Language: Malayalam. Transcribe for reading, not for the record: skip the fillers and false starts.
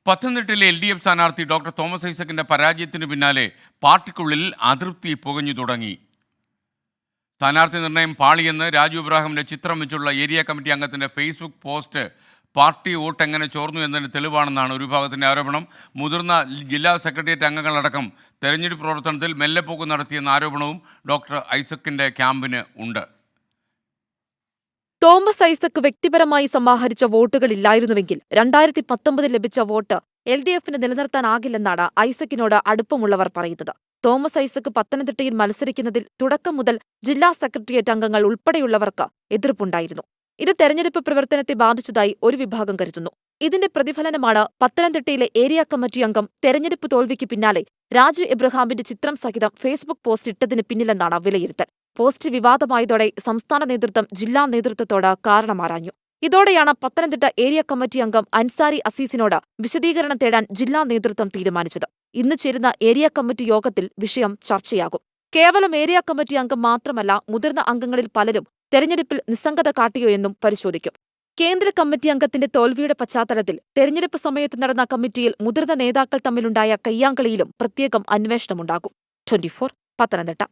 പത്തനംതിട്ടയിലെ LDF സ്ഥാനാർത്ഥി ഡോക്ടർ തോമസ് ഐസക്കിന്റെ പരാജയത്തിന് പിന്നാലെ പാർട്ടിക്കുള്ളിൽ അതൃപ്തി പുകഞ്ഞു തുടങ്ങി. സ്ഥാനാർത്ഥി നിർണയം പാളിയെന്ന് രാജു ഇബ്രാഹിമിന്റെ ചിത്രം വെച്ചുള്ള ഏരിയ കമ്മിറ്റി അംഗത്തിന്റെ ഫേസ്ബുക്ക് പോസ്റ്റ് പാർട്ടി വോട്ട് എങ്ങനെ ചോർന്നു എന്നതിന് തെളിവാണെന്നാണ് ഒരു വിഭാഗത്തിന്റെ ആരോപണം. മുതിർന്ന ജില്ലാ സെക്രട്ടേറിയറ്റ് അംഗങ്ങളടക്കം തെരഞ്ഞെടുപ്പ് പ്രവർത്തനത്തിൽ മെല്ലെപ്പോക്ക് നടത്തിയെന്ന ആരോപണവും ഡോക്ടർ ഐസക്കിന്റെ ക്യാമ്പിന് ഉണ്ട്. തോമസ് ഐസക് വ്യക്തിപരമായി സമാഹരിച്ച വോട്ടുകളില്ലായിരുന്നുവെങ്കിൽ 2019 ലഭിച്ച വോട്ട് LDFന് നിലനിർത്താനാകില്ലെന്നാണ് ഐസക്കിനോട് അടുപ്പമുള്ളവർ പറയുന്നത്. തോമസ് ഐസക് പത്തനംതിട്ടയിൽ മത്സരിക്കുന്നതിൽ തുടക്കം മുതൽ ജില്ലാ സെക്രട്ടേറിയറ്റ് അംഗങ്ങൾ ഉൾപ്പെടെയുള്ളവർക്ക് എതിർപ്പുണ്ടായിരുന്നു. ഇത് തെരഞ്ഞെടുപ്പ് പ്രവർത്തനത്തെ ബാധിച്ചതായി ഒരു വിഭാഗം കരുതുന്നു. ഇതിന്റെ പ്രതിഫലനമാണ് പത്തനംതിട്ടയിലെ ഏരിയ കമ്മിറ്റി അംഗം തെരഞ്ഞെടുപ്പ് തോൽവിക്ക് പിന്നാലെ രാജു എബ്രഹാമിന്റെ ചിത്രം സഹിതം ഫേസ്ബുക്ക് പോസ്റ്റ് ഇട്ടതിന് പിന്നിലെന്നാണ് വിലയിരുത്തൽ. പോസ്റ്റ് വിവാദമായതോടെ സംസ്ഥാന നേതൃത്വം ജില്ലാ നേതൃത്വത്തോട് കാരണമാരാഞ്ഞു. ഇതോടെയാണ് പത്തനംതിട്ട ഏരിയ കമ്മിറ്റി അംഗം അൻസാരി അസീസിനോട് വിശദീകരണം തേടാൻ ജില്ലാ നേതൃത്വം തീരുമാനിച്ചത്. ഇന്ന് ചേരുന്ന ഏരിയ കമ്മിറ്റി യോഗത്തിൽ വിഷയം ചർച്ചയാകും. കേവലം ഏരിയ കമ്മിറ്റി അംഗം മാത്രമല്ല, മുതിർന്ന അംഗങ്ങളിൽ പലരും തെരഞ്ഞെടുപ്പിൽ നിസ്സംഗത കാട്ടിയോ എന്നും പരിശോധിക്കും. കേന്ദ്ര കമ്മിറ്റി അംഗത്തിന്റെ തോൽവിയുടെ പശ്ചാത്തലത്തിൽ തെരഞ്ഞെടുപ്പ് സമയത്ത് നടന്ന കമ്മിറ്റിയിൽ മുതിർന്ന നേതാക്കൾ തമ്മിലുണ്ടായ കയ്യാങ്കളിയിലും പ്രത്യേകം അന്വേഷണമുണ്ടാകും. 24 പത്തനംതിട്ട.